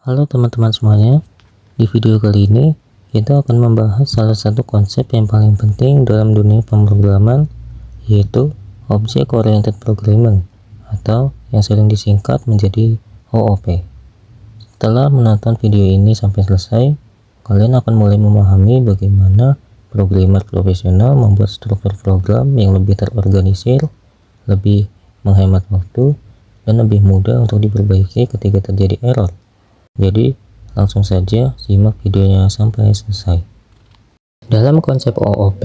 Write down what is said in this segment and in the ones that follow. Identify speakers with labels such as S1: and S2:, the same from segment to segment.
S1: Halo teman-teman semuanya, di video kali ini kita akan membahas salah satu konsep yang paling penting dalam dunia pemrograman, yaitu Object Oriented Programming atau yang sering disingkat menjadi OOP. Setelah menonton video ini sampai selesai, kalian akan mulai memahami bagaimana programmer profesional membuat struktur program yang lebih terorganisir, lebih menghemat waktu, dan lebih mudah untuk diperbaiki ketika terjadi error. Jadi, langsung saja simak videonya sampai selesai. Dalam konsep OOP,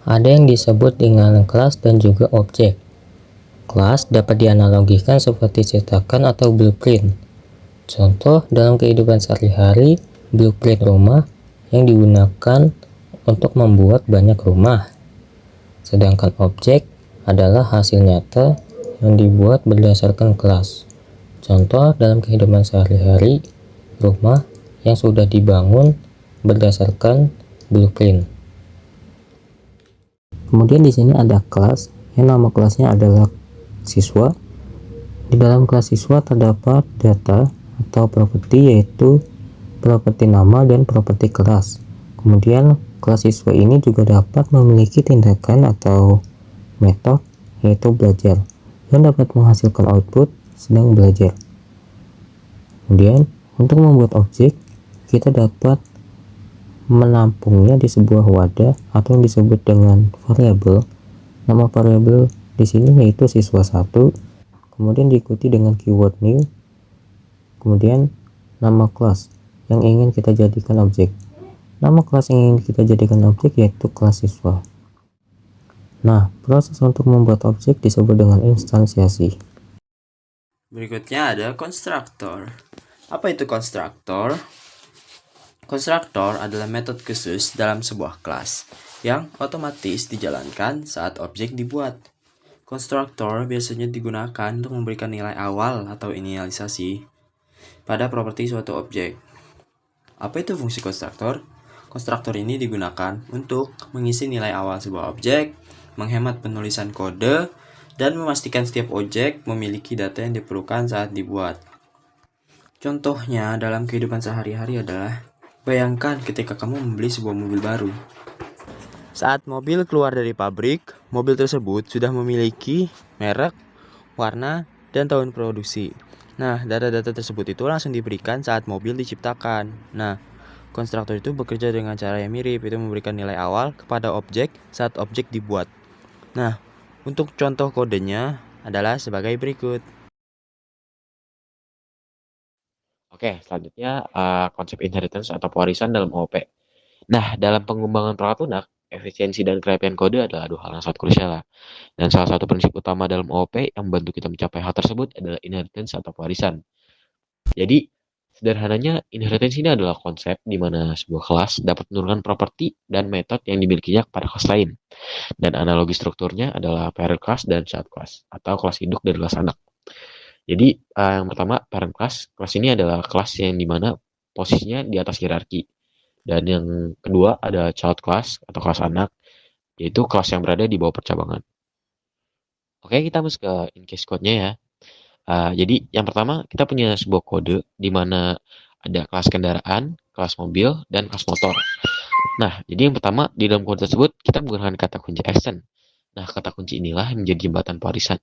S1: ada yang disebut dengan kelas dan juga objek. Kelas dapat dianalogikan seperti cetakan atau blueprint. Contoh dalam kehidupan sehari-hari, blueprint rumah yang digunakan untuk membuat banyak rumah. Sedangkan objek adalah hasil nyata yang dibuat berdasarkan kelas. Contoh dalam kehidupan sehari-hari, rumah yang sudah dibangun berdasarkan blueprint. Kemudian di sini ada kelas yang nama kelasnya adalah siswa. Di dalam kelas siswa terdapat data atau properti, yaitu properti nama dan properti kelas. Kemudian kelas siswa ini juga dapat memiliki tindakan atau metode, yaitu belajar, yang dapat menghasilkan output sedang belajar. Kemudian untuk membuat objek, kita dapat menampungnya di sebuah wadah atau yang disebut dengan variabel. Nama variabel di sini yaitu siswa1, kemudian diikuti dengan keyword new, kemudian nama kelas yang ingin kita jadikan objek. Nama kelas yang ingin kita jadikan objek yaitu kelas siswa. Nah, proses untuk membuat objek disebut dengan instansiasi.
S2: Berikutnya ada konstruktor. Apa itu konstruktor? Konstruktor adalah metode khusus dalam sebuah kelas yang otomatis dijalankan saat objek dibuat. Konstruktor biasanya digunakan untuk memberikan nilai awal atau inisialisasi pada properti suatu objek. Apa itu fungsi konstruktor? Konstruktor ini digunakan untuk mengisi nilai awal sebuah objek, menghemat penulisan kode, dan memastikan setiap objek memiliki data yang diperlukan saat dibuat. Contohnya dalam kehidupan sehari-hari adalah, bayangkan ketika kamu membeli sebuah mobil baru. Saat mobil keluar dari pabrik, mobil tersebut sudah memiliki merek, warna, dan tahun produksi. Nah, data-data tersebut itu langsung diberikan saat mobil diciptakan. Nah, konstruktor itu bekerja dengan cara yang mirip, itu memberikan nilai awal kepada objek saat objek dibuat. Nah, untuk contoh kodenya adalah sebagai berikut.
S3: Oke, selanjutnya konsep inheritance atau pewarisan dalam OOP. Nah, dalam pengembangan perangkat lunak, efisiensi dan kerapian kode adalah dua hal yang sangat krusial lah. Dan salah satu prinsip utama dalam OOP yang membantu kita mencapai hal tersebut adalah inheritance atau pewarisan. Jadi, sederhananya, inheritance ini adalah konsep di mana sebuah kelas dapat menurunkan properti dan metode yang dimilikinya kepada kelas lain. Dan analogi strukturnya adalah parent class dan child class, atau kelas induk dan kelas anak. Jadi yang pertama parent class. Kelas ini adalah kelas yang dimana posisinya di atas hierarki. Dan yang kedua ada child class atau kelas anak, yaitu kelas yang berada di bawah percabangan. Oke, kita masuk ke in case code-nya ya. Jadi yang pertama kita punya sebuah kode di mana ada kelas kendaraan, kelas mobil, dan kelas motor. Nah, jadi yang pertama di dalam kode tersebut kita menggunakan kata kunci extend. Nah, kata kunci inilah yang menjadi jembatan pewarisan.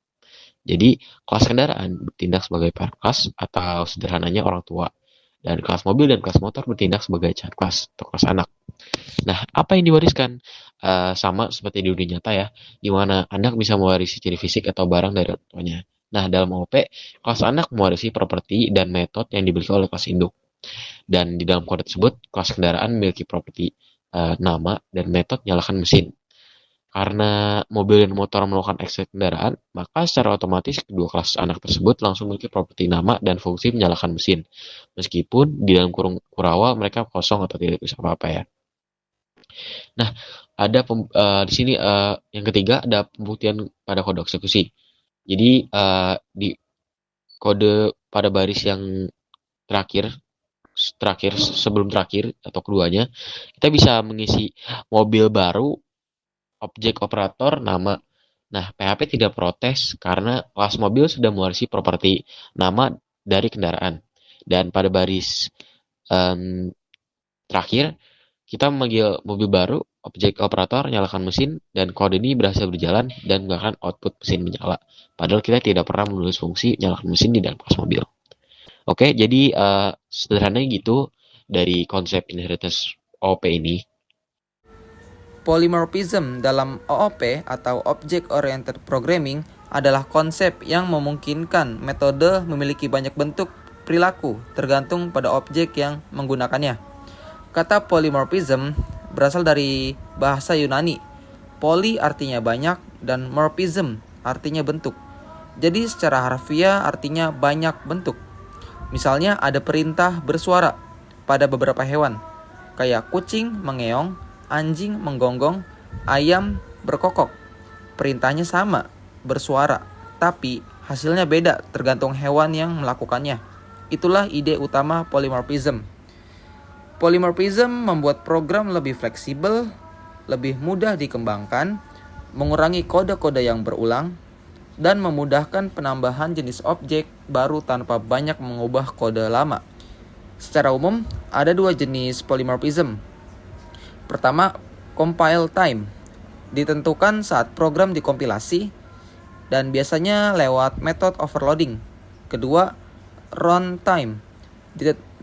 S3: Jadi, kelas kendaraan bertindak sebagai parent class atau sederhananya orang tua. Dan kelas mobil dan kelas motor bertindak sebagai child class atau kelas anak. Nah, apa yang diwariskan? Sama seperti di dunia nyata ya, di mana anak bisa mewarisi ciri fisik atau barang dari orang tuanya. Nah, dalam OOP, kelas anak mewarisi properti dan metode yang dimiliki oleh kelas induk. Dan di dalam kode tersebut, kelas kendaraan memiliki properti nama dan metode nyalakan mesin. Karena mobil dan motor melakukan akses kendaraan, maka secara otomatis kedua kelas anak tersebut langsung memiliki properti nama dan fungsi menyalakan mesin. Meskipun di dalam kurung kurawal mereka kosong atau tidak bisa apa-apa ya. Nah, ada di sini yang ketiga ada pembuktian pada kode eksekusi. Jadi di kode pada baris yang terakhir sebelum terakhir atau keduanya, kita bisa mengisi mobil baru, objek operator, nama. Nah, PHP tidak protes karena kelas mobil sudah mewarisi properti nama dari kendaraan. Dan pada baris terakhir, kita memanggil mobil baru, objek operator nyalakan mesin, dan kode ini berhasil berjalan dan bahkan output mesin menyala. Padahal kita tidak pernah menulis fungsi nyalakan mesin di dalam kelas mobil. Oke, jadi sederhananya gitu dari konsep inheritance OOP ini.
S4: Polymorphism dalam OOP atau Object Oriented Programming adalah konsep yang memungkinkan metode memiliki banyak bentuk perilaku tergantung pada objek yang menggunakannya. Kata polymorphism berasal dari bahasa Yunani. Poly artinya banyak dan morphism artinya bentuk. Jadi secara harfiah artinya banyak bentuk. Misalnya ada perintah bersuara pada beberapa hewan, kayak kucing mengeong, anjing menggonggong, ayam berkokok. Perintahnya sama, bersuara, tapi hasilnya beda tergantung hewan yang melakukannya. Itulah ide utama polymorphism. Polymorphism membuat program lebih fleksibel, lebih mudah dikembangkan, mengurangi kode-kode yang berulang, dan memudahkan penambahan jenis objek baru tanpa banyak mengubah kode lama. Secara umum, ada dua jenis polymorphism. Pertama, compile time. Ditentukan saat program dikompilasi dan biasanya lewat method overloading. Kedua, run time.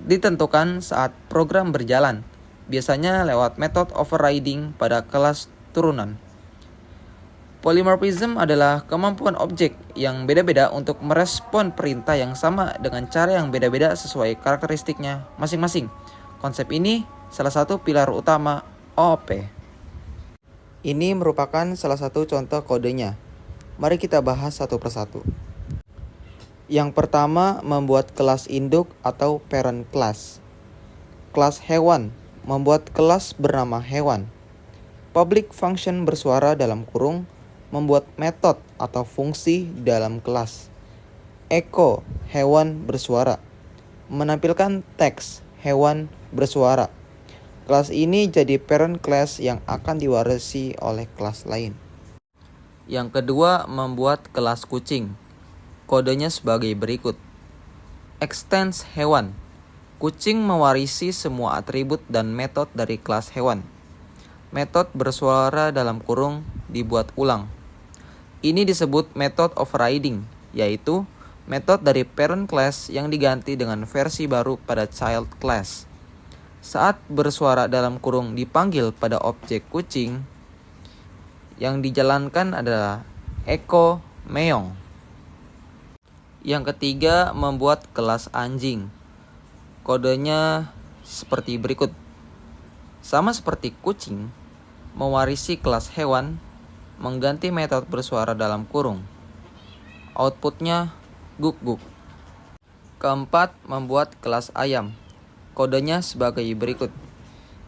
S4: Ditentukan saat program berjalan, biasanya lewat method overriding pada kelas turunan. Polymorphism adalah kemampuan objek yang beda-beda untuk merespon perintah yang sama dengan cara yang beda-beda sesuai karakteristiknya masing-masing. Konsep ini salah satu pilar utama OOP. Ini merupakan salah satu contoh kodenya. Mari kita bahas satu persatu. Yang pertama, membuat kelas induk atau parent class. Kelas hewan, membuat kelas bernama hewan. Public function bersuara dalam kurung, membuat metode atau fungsi dalam kelas. Echo, hewan bersuara. Menampilkan teks, hewan bersuara. Kelas ini jadi parent class yang akan diwarisi oleh kelas lain. Yang kedua, membuat kelas kucing. Kodenya sebagai berikut. Extends hewan. Kucing mewarisi semua atribut dan metode dari kelas hewan. Metode bersuara dalam kurung dibuat ulang. Ini disebut method overriding, yaitu metode dari parent class yang diganti dengan versi baru pada child class. Saat bersuara dalam kurung dipanggil pada objek kucing, yang dijalankan adalah echo meong. Yang ketiga, membuat kelas anjing. Kodenya seperti berikut. Sama seperti kucing, mewarisi kelas hewan, mengganti metode bersuara dalam kurung. Outputnya guk-guk. Keempat, membuat kelas ayam. Kodenya sebagai berikut.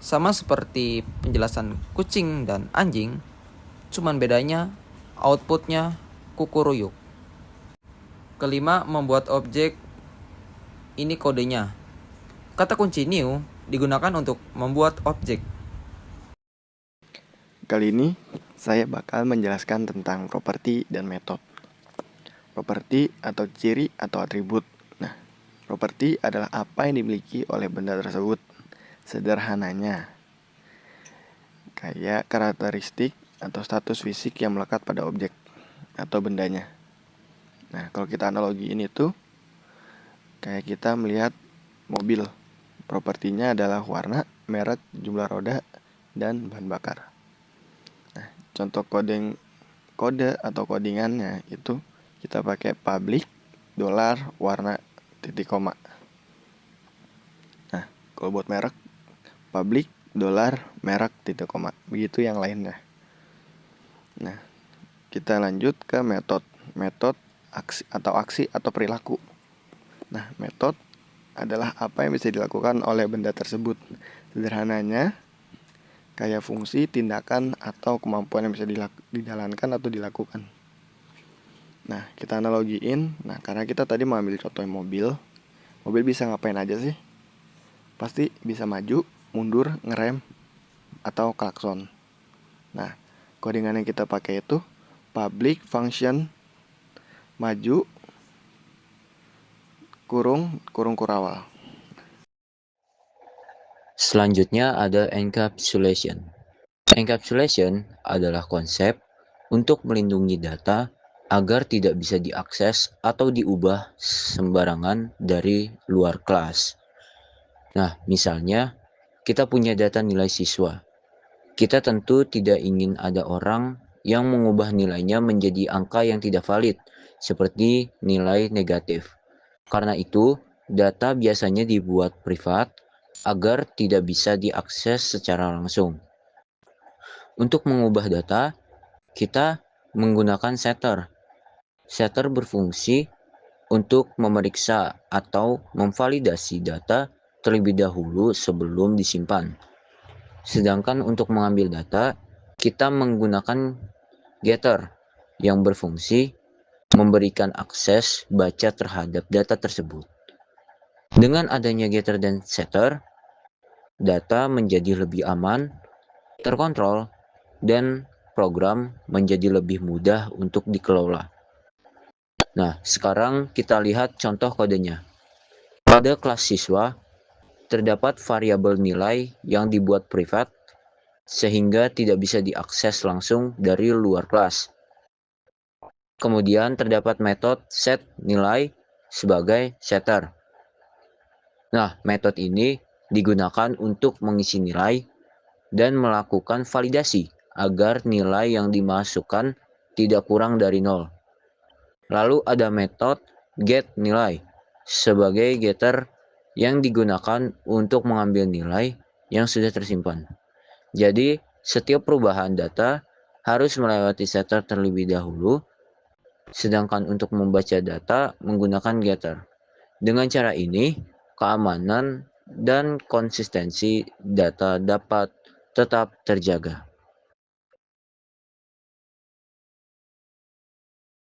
S4: Sama seperti penjelasan kucing dan anjing, cuman bedanya outputnya kukuruyuk. Kelima, membuat objek. Ini kodenya. Kata kunci new digunakan untuk membuat objek.
S5: Kali ini saya bakal menjelaskan tentang properti dan metode. Properti atau ciri atau atribut. Nah, properti adalah apa yang dimiliki oleh benda tersebut. Sederhananya, kayak karakteristik atau status fisik yang melekat pada objek atau bendanya. Nah, kalau kita analogiin itu, kayak kita melihat mobil. Propertinya adalah warna, merek, jumlah roda, dan bahan bakar. Nah, contoh kode atau codingannya itu kita pakai public, dolar, warna, titik koma. Nah, kalau buat merek, public, dolar, merek, titik koma. Begitu yang lainnya. Nah, kita lanjut ke metode. Metode aksi atau perilaku. Nah, metode adalah apa yang bisa dilakukan oleh benda tersebut. Sederhananya, kayak fungsi, tindakan, atau kemampuan yang bisa dijalankan atau dilakukan. Nah, kita analogiin. Nah, karena kita tadi mengambil contoh mobil. Mobil bisa ngapain aja sih? Pasti bisa maju, mundur, ngerem, atau klakson. Nah, codingan yang kita pakai itu public function maju kurung kurawal.
S3: Selanjutnya ada encapsulation. Encapsulation adalah konsep untuk melindungi data agar tidak bisa diakses atau diubah sembarangan dari luar kelas. Nah, misalnya kita punya data nilai siswa. Kita tentu tidak ingin ada orang yang mengubah nilainya menjadi angka yang tidak valid, seperti nilai negatif. Karena itu, data biasanya dibuat privat agar tidak bisa diakses secara langsung. Untuk mengubah data, kita menggunakan setter. Setter berfungsi untuk memeriksa atau memvalidasi data terlebih dahulu sebelum disimpan. Sedangkan untuk mengambil data, kita menggunakan getter yang berfungsi memberikan akses baca terhadap data tersebut. Dengan adanya getter dan setter, data menjadi lebih aman, terkontrol, dan program menjadi lebih mudah untuk dikelola. Nah, sekarang kita lihat contoh kodenya. Pada kelas siswa, terdapat variabel nilai yang dibuat privat sehingga tidak bisa diakses langsung dari luar kelas. Kemudian terdapat metode set nilai sebagai setter. Nah, metode ini digunakan untuk mengisi nilai dan melakukan validasi agar nilai yang dimasukkan tidak kurang dari 0. Lalu ada metode get nilai sebagai getter yang digunakan untuk mengambil nilai yang sudah tersimpan. Jadi, setiap perubahan data harus melewati setter terlebih dahulu, sedangkan untuk membaca data menggunakan getter. Dengan cara ini, keamanan dan konsistensi data dapat tetap terjaga.